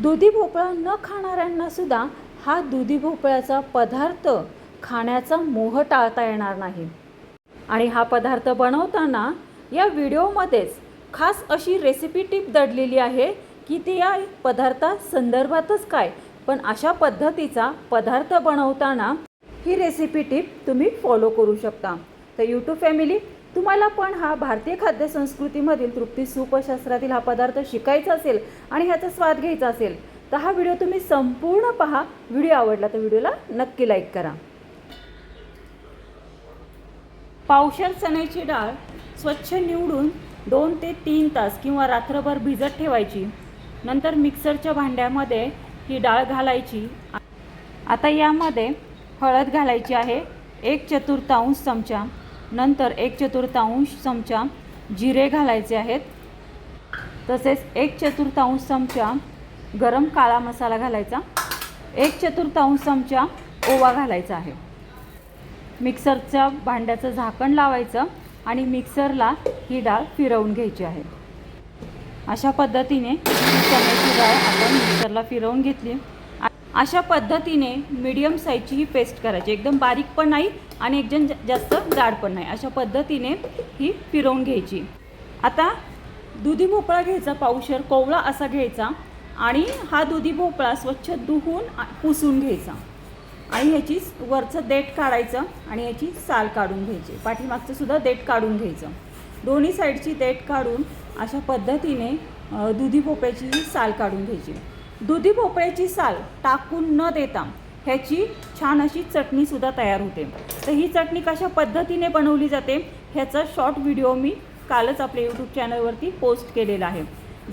दुधी भोपळा न खाणाऱ्यांना सुद्धा हा दुधी भोपळ्याचा पदार्थ खाण्याचा मोह टाळता येणार नाही। आणि हा पदार्थ बनवताना या व्हिडिओमध्येच खास अशी रेसिपी टिप दडलेली आहे की ती या पदार्था संदर्भातच काय, पण अशा पद्धतीचा पदार्थ बनवताना ही रेसिपी टिप तुम्ही फॉलो करू शकता। तर यूट्यूब फॅमिली, तुम्हाला पण हा भारतीय खाद्यसंस्कृतीमधील तृप्ती सूपशास्त्रातील हा पदार्थ शिकायचा असेल आणि ह्याचा स्वाद घ्यायचा असेल तर हा व्हिडिओ तुम्ही संपूर्ण पहा। व्हिडिओ आवडला तर व्हिडिओला नक्की लाईक करा। पावशेर चण्याची डाळ स्वच्छ निवडून 2 ते 3 तास किंवा रात्रभर भिजत ठेवायची। नंतर मिक्सरच्या भांड्यामध्ये ही डाळ घालायची। आता यामध्ये हळद घालायची आहे 1/4 चमचा, नंतर 1/4 चमचा जिरे घालायचे आहेत, तसेच 1/4 चमचा गरम काळा मसाला घालायचा, 1/4 चमचा ओवा घालायचा आहे। मिक्सरच्या भांड्याचं झाकण लावायचं आणि मिक्सरला ही डाळ फिरवून घ्यायची आहे। अशा पद्धतीने चण्याची डाळ आपण मिक्सरला फिरवून घेतली। अशा पद्धतीने मीडियम साईजची ही पेस्ट करायची, एकदम बारीक पण नाही आणि एकदम जास्त जाड पण नाही, अशा पद्धतीने ही फिरवून घ्यायची। आता दुधी भोपळा घ्यायचा, पावशेर कोवळा असा घ्यायचा आणि हा दुधी भोपळा स्वच्छ धुवून पुसून घ्यायचा आणि ह्याची वरचं देठ काढायचं आणि याची साल काढून घ्यायची, पाठीमागचं सुद्धा देठ काढून घ्यायचं। दोन्ही साईडची देठ काढून अशा पद्धतीने दुधी भोपळ्याची साल काढून घ्यायची। दुधी भोपळ्याची साल टाकून न देता ह्याची छान अशी चटणीसुद्धा तयार होते। तर ही चटणी कशा पद्धतीने बनवली जाते ह्याचा शॉर्ट व्हिडिओ मी कालच आपल्या यूट्यूब चॅनलवरती पोस्ट केलेला आहे।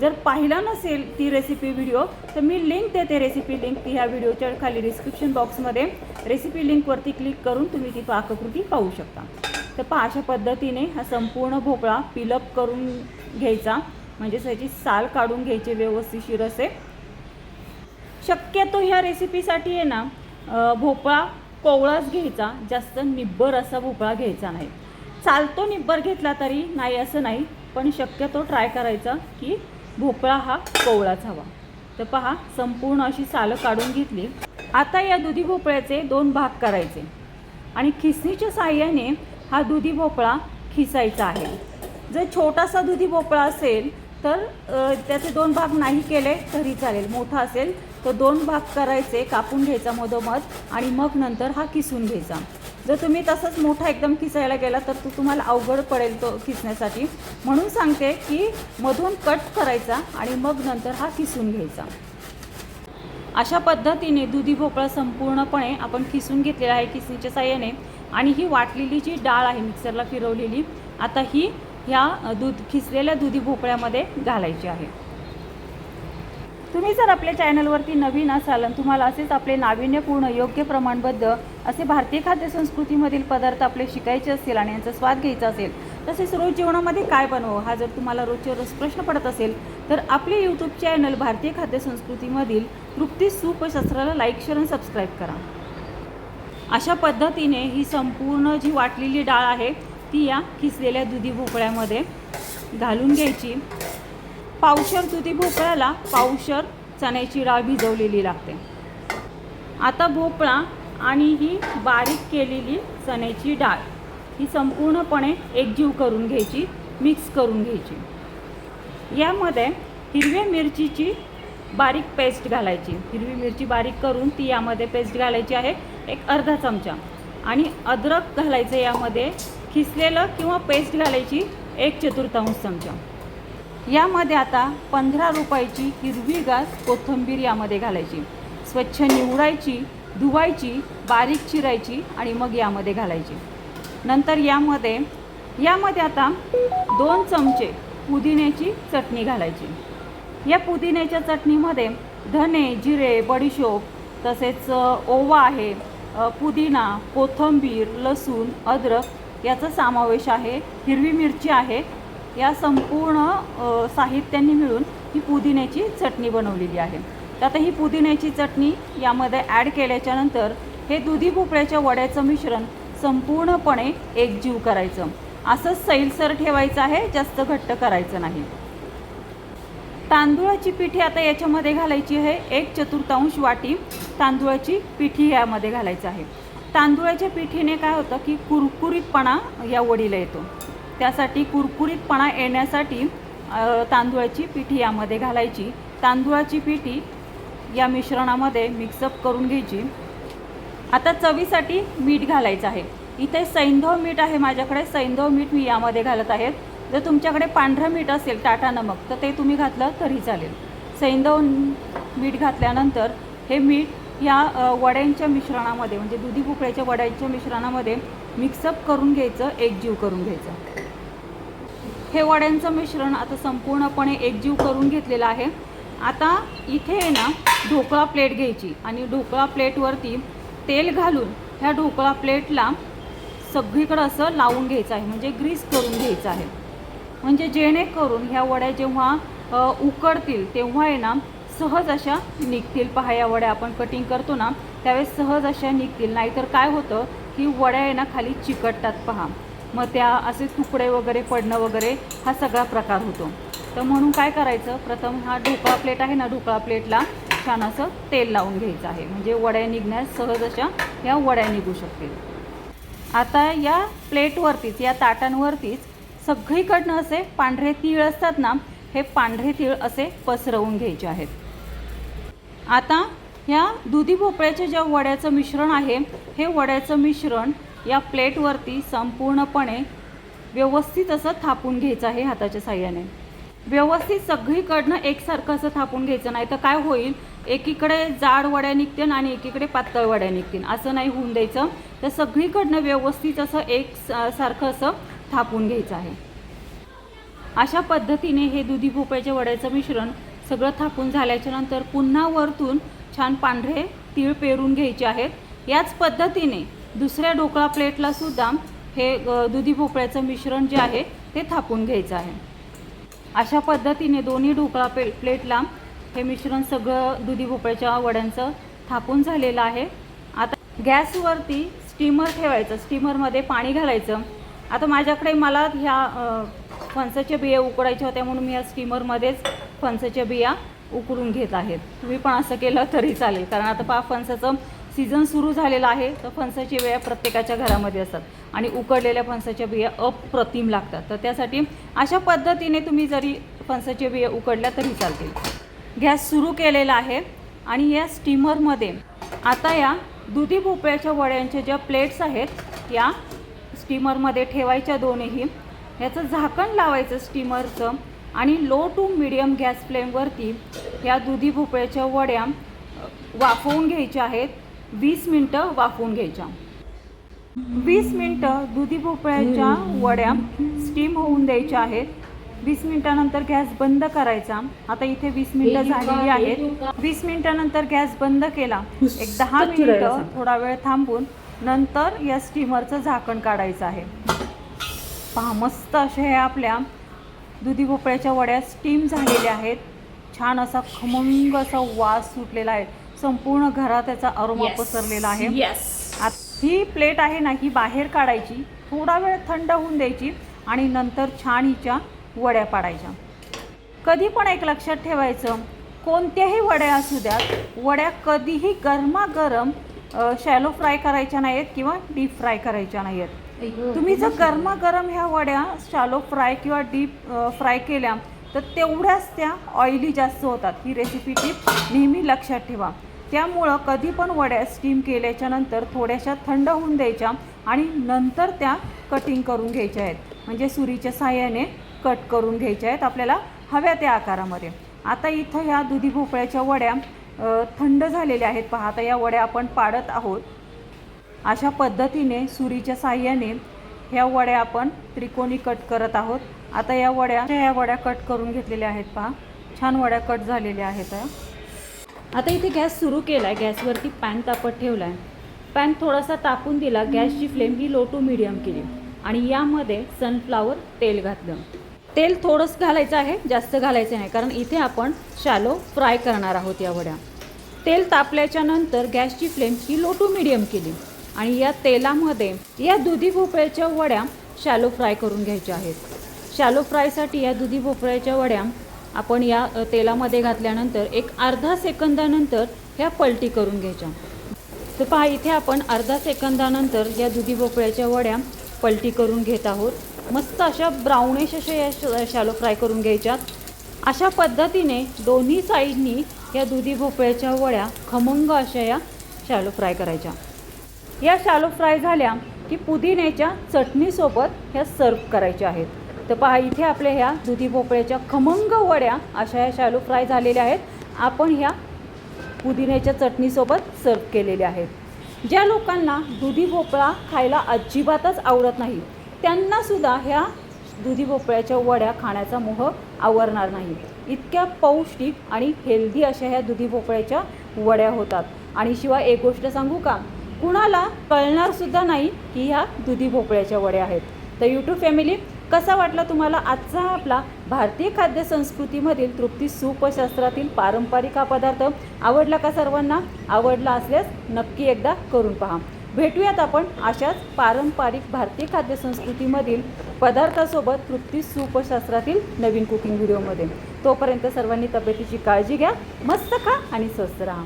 जर पाहिला नसेल ती रेसिपी व्हिडिओ तर मी लिंक देते, रेसिपी लिंक ती ह्या व्हिडिओच्या खाली डिस्क्रिप्शन बॉक्समध्ये रेसिपी लिंकवरती क्लिक करून तुम्ही ती पाककृती पाहू शकता। तर पहा, अशा पद्धतीने हा संपूर्ण भोपळा पिलअप करून घ्यायचा, म्हणजे त्याची साल काढून घ्यायची व्यवस्थितशीर असे। शक्यतो ह्या रेसिपीसाठी आहे ना भोपळा कोवळाच घ्यायचा, जास्त निब्बर असा भोपळा घ्यायचा नाही। चालतो निब्बर घेतला तरी नाही असं नाही, पण शक्यतो ट्राय करायचा की भोपळा हा कोवळाच हवा। तर पहा, संपूर्ण अशी सालं काढून घेतली। आता या दुधी भोपळ्याचे 2 भाग करायचे आणि खिसणीच्या साहाय्याने हा दुधी भोपळा खिसायचा आहे। जर छोटासा दुधी भोपळा असेल तर त्याचे 2 भाग नाही केले तरी चालेल, मोठा असेल तर 2 भाग करायचे, कापून घ्यायचा मधोमध आणि मग नंतर हा किसून घ्यायचा। जर तुम्ही तसंच मोठा एकदम किसायला गेला तर तो तुम्हाला अवघड पडेल तो किसण्यासाठी, म्हणून सांगते की मधून कट करायचा आणि मग नंतर हा किसून घ्यायचा। अशा पद्धतीने दुधी भोपळा संपूर्णपणे आपण किसून घेतलेला आहे किसणीच्या साहाय्याने। आणि ही वाटलेली जी डाळ आहे मिक्सरला फिरवलेली, आता ही ह्या खिसलेल्या दुधी भोपळ्यामध्ये घालायची आहे। तुम्ही जर आपल्या चॅनलवरती नवीन असाल आणि तुम्हाला असेच आपले नाविन्यपूर्ण योग्य प्रमाणबद्ध असे भारतीय खाद्यसंस्कृतीमधील पदार्थ आपले शिकायचे असतील आणि यांचा स्वाद घ्यायचा असेल, तसेच रोज जेवणामध्ये काय बनवावं हा जर तुम्हाला रोजच्या रोज प्रश्न पडत असेल तर आपले यूट्यूब चॅनल भारतीय खाद्यसंस्कृतीमधील तृप्ती सूपशास्त्राला लाईक, शेअर आणि सबस्क्राईब करा। अशा पद्धतीने ही संपूर्ण जी वाटलेली डाळ आहे ती या खिसलेल्या दुधी भोपळ्यामध्ये घालून घ्यायची। पावशेर दुधी भोपळ्याला पावशेर चण्याची डाळ भिजवलेली लागते। आता भोपळा आणि ही बारीक केलेली चण्याची डाळ ही संपूर्णपणे एकजीव करून घ्यायची, मिक्स करून घ्यायची। यामध्ये हिरव्या मिरचीची बारीक पेस्ट घालायची, हिरवी मिरची बारीक करून ती यामध्ये पेस्ट घालायची आहे, एक अर्धा चमचा। आणि अद्रक घालायचं यामध्ये, खिसलेलं किंवा पेस्ट घालायची 1/4 चमचा। यामध्ये आता 15 रुपयाची हिरवीगार कोथिंबीर यामध्ये घालायची, स्वच्छ निवडायची, धुवायची, बारीक चिरायची आणि मग यामध्ये घालायची। नंतर यामध्ये आता 2 चमचे पुदिन्याची चटणी घालायची। या पुदिन्याच्या चटणीमध्ये धने, जिरे, बडीशोप, तसेच ओवा आहे, पुदिना, कोथिंबीर, लसूण, अद्रक याचा समावेश आहे, हिरवी मिरची आहे। या संपूर्ण साहित्यांनी मिळून ही पुदिन्याची चटणी बनवलेली आहे। तर आता ही पुदिन्याची चटणी यामध्ये ॲड केल्याच्यानंतर हे दुधी भोपळ्याच्या वड्याचं मिश्रण संपूर्णपणे एकजीव करायचं। असं सैलसर ठेवायचं आहे, जास्त घट्ट करायचं नाही। तांदूळाची पिठी आता याच्यामध्ये घालायची आहे 1/4 वाटी तांदूळाची पिठी यामध्ये घालायचं आहे। तांदूळाच्या पिठीने काय होतं की कुरकुरीतपणा या वडीला येतो, त्यासाठी कुरकुरीतपणा येण्यासाठी तांदूळाची पिठी यामध्ये घालायची। तांदूळाची पिठी या मिश्रणामध्ये मिक्सअप करून घ्यायची। आता चवीसाठी मीठ घालायचं आहे। इथे सैंधव मीठ आहे माझ्याकडे, सैंधव मीठ मी यामध्ये घालत आहे। जर तुमच्याकडे पांढरं मीठ असेल टाटा नमक तर ते तुम्ही घातलं तरी चालेल। सैंधव मीठ घातल्यानंतर हे मीठ या वड्यांच्या मिश्रणामध्ये म्हणजे दुधी भोपळ्याच्या वड्यांच्या मिश्रणामध्ये मिक्सअप करून घ्यायचं, एकजीव करून घ्यायचं। हे वड्यांचं मिश्रण आता संपूर्णपणे एकजीव करून घेतलेलं आहे। आता इथे आहे ना ढोकळा प्लेट घ्यायची आणि ढोकळा प्लेटवरती तेल घालून ह्या ढोकळा प्लेटला सगळीकडे असं लावून घ्यायचं आहे, म्हणजे ग्रीस करून घ्यायचं आहे। म्हणजे जेणेकरून ह्या वड्या जेव्हा उकडतील तेव्हा आहे ना सहज अशा निघतील। पहा या वड्या आपण कटिंग करतो ना त्यावेळेस सहज अशा निघतील, नाहीतर काय होतं की वड्या आहे ना खाली चिकटतात पहा, मग त्या असे तुकडे वगैरे पडणं वगैरे हा सगळा प्रकार होतो। तर म्हणून काय करायचं, प्रथम हा ढोकळा प्लेट आहे ना ढोकळा प्लेटला छान असं तेल लावून घ्यायचं आहे, म्हणजे वड्या निघण्यास सहज अशा या वड्या निघू शकतील। आता या प्लेटवरतीच या ताटांवरतीच सगळीकडनं असे पांढरे तीळ असतात ना, हे पांढरे तीळ असे पसरवून घ्यायचे आहेत। आता ह्या दुधी भोपळ्याच्या ज्या वड्याचं मिश्रण आहे हे वड्याचं मिश्रण या प्लेटवरती संपूर्णपणे व्यवस्थित असं थापून घ्यायचं आहे हाताच्या साहाय्याने। व्यवस्थित सगळीकडनं एकसारखं असं थापून घ्यायचं, नाही तर काय होईल एकीकडे जाड वड्या निघतील आणि एकीकडे पातळ वड्या निघतील, असं नाही होऊन द्यायचं। तर सगळीकडनं व्यवस्थित असं एकसारखं असं थापून घ्यायचं आहे। अशा पद्धतीने हे दुधी भोपळ्याच्या वड्याचं मिश्रण सगळं थापून झाल्याच्या नंतर पुन्हा वरतून छान पांढरे तीळ पेरून घ्यायचे आहेत। याच पद्धतीने दुसऱ्या ढोकळा प्लेटला सुद्धा हे दुधी भोपळ्याचं मिश्रण जे आहे ते थापून घ्यायचं आहे। अशा पद्धतीने दोन्ही ढोकळा प्लेटला हे मिश्रण सगळं दुधी भोपळ्याच्या वड्यांचं थापून झालेलं आहे। आता गॅसवरती स्टीमर ठेवायचं, स्टीमरमध्ये पाणी घालायचं। आता माझ्याकडे मला ह्या फणसाच्या बिया उकडायच्या होत्या म्हणून मी या स्टीमरमध्येच फणसाच्या बिया उकळून घेत आहेत। तुम्ही पण असं केलं तरी चालेल, कारण आता पहा फणसाचं सीझन सुरू झालेला आहे, तर फणसाच्या बिया प्रत्येकाच्या घरामध्ये असतात आणि उकडलेल्या फणसाच्या बिया अप्रतिम लागतात। तर त्यासाठी अशा पद्धतीने तुम्ही जरी फणसाच्या बिया उकडल्या तरी चालतील। गॅस सुरू केलेला आहे आणि या स्टीमरमध्ये आता या दुधी भोपळ्याच्या वड्यांच्या ज्या प्लेट्स आहेत या स्टीमरमध्ये ठेवायच्या दोन्ही। याचं झाकण लावायचं स्टीमरचं आणि लो टू मीडियम गॅस फ्लेमवरती या दुधी भोपळ्याच्या वड्या वाफवून घ्यायच्या आहेत। 20 मिनटं वाफवून घ्यायच्या। 20 मिनटं दुधी भोपळ्याच्या वड्या स्टीम होऊन द्यायच्या आहेत। 20 मिनटानंतर गॅस बंद करायचा। आता इथे 20 मिनटं झालेली आहेत। 20 मिनटानंतर गॅस बंद केला, एक 10 मिनटं थोडा वेळ थांबून नंतर या स्टीमरचं झाकण काढायचं आहे। पहा मस्त अशा ह्या आपल्या दुधी भोपळ्याच्या वड्या स्टीम झालेल्या आहेत। छान असा खमंग असा वास सुटलेला आहे, संपूर्ण घरात त्याचा अरोमा पसरलेला आहे। ही प्लेट आहे ना ही बाहेर काढायची, थोडा वेळ थंड होऊन द्यायची आणि नंतर छान हिच्या वड्या पाडायच्या। कधी पण एक लक्षात ठेवायचं, कोणत्याही वड्या असू द्यात, वड्या कधीही गरमागरम शॅलो फ्राय करायच्या नाहीत किंवा डीप फ्राय करायच्या नाहीत। तुम्ही जर गरमागरम ह्या वड्या शॅलो फ्राय किंवा डीप फ्राय केल्या तर तेवढ्याच त्या ऑइली जास्त होतात। ही रेसिपी टिप नेहमी लक्षात ठेवा। त्यामुळं कधी पण वड्या स्टीम केल्याच्या नंतर थोड्याशा थंड होऊन द्यायच्या आणि नंतर त्या कटिंग करून घ्यायच्या आहेत, म्हणजे सुरीच्या साहाय्याने कट करून घ्यायच्या आहेत आपल्याला हव्या त्या आकारामध्ये। आता इथं ह्या दुधी भोपळ्याच्या वड्या थंड झालेल्या आहेत। पहा आता या वड्या आपण पाडत आहोत। अशा पद्धतीने सुरीच्या साहाय्याने ह्या वड्या आपण त्रिकोणी कट करत आहोत। आता या वड्या कट करून घेतलेल्या आहेत। पहा छान वड्या कट झालेल्या आहेत। आता इथे गॅस सुरू केला आहे, गॅसवरती पॅन तापत ठेवला आहे। पॅन थोडासा तापून दिला, गॅसची फ्लेम ही लो टू मीडियम केली आणि यामध्ये सनफ्लावर तेल घातलं। तेल थोडंच घालायचं आहे, जास्त घालायचं नाही, कारण इथे आपण शॅलो फ्राय करणार आहोत या वड्या। तेल तापल्याच्या नंतर गॅसची फ्लेम ही लो टू मीडियम केली आणि या तेलामध्ये या दुधी भोपळ्याच्या वड्या शॅलो फ्राय करून घ्यायच्या आहेत। शॅलो फ्रायसाठी या दुधी भोपळ्याच्या वड्या आपण या तेलामध्ये घातल्यानंतर एक अर्धा सेकंदानंतर ह्या पलटी करून घ्यायच्या. तर पहा इथे आपण अर्धा सेकंदानंतर या दुधी भोपळ्याच्या वड्या पलटी करून घेत आहोत. मस्त अशा ब्राउनिश अशा या शॅलो फ्राय करून घ्यायच्यात. अशा पद्धतीने दोन्ही साईडनी या दुधी भोपळ्याच्या वड्या खमंग अशा या शॅलो फ्राय करायच्या. या शॅलो फ्राय झाल्या की पुदिन्याच्या चटणीसोबत ह्या सर्व करायच्या आहेत. तर पहा इथे आपल्या ह्या दुधी भोपळ्याच्या खमंग वड्या अशा या शॅलो फ्राय झालेल्या आहेत. आपण ह्या पुदिन्याच्या चटणीसोबत सर्व केलेल्या आहेत. ज्या लोकांना दुधी भोपळा खायला अजिबातच आवडत नाही त्यांनासुद्धा ह्या दुधी भोपळ्याच्या वड्या खाण्याचा मोह आवरणार नाही. इतक्या पौष्टिक आणि हेल्दी अशा ह्या दुधी भोपळ्याच्या वड्या होतात. आणि शिवाय एक गोष्ट सांगू का, कुणाला कळणारसुद्धा नाही की ह्या दुधी भोपळ्याच्या वड्या आहेत. तर यूट्यूब फॅमिली, कसा वाटला तुम्हाला आजचा आपला भारतीय खाद्यसंस्कृतीमधील तृप्ती सूपशास्त्रातील पारंपरिक हा पदार्थ? आवडला का सर्वांना? आवडला असल्यास नक्की एकदा करून पहा. भेटूयात आपण अशाच पारंपरिक भारतीय खाद्यसंस्कृतीमधील पदार्थासोबत तृप्ती सूपशास्त्रातील नवीन कुकिंग व्हिडिओमध्ये. तोपर्यंत सर्वांनी तब्येतीची काळजी घ्या, मस्त खा आणि स्वस्थ राहा.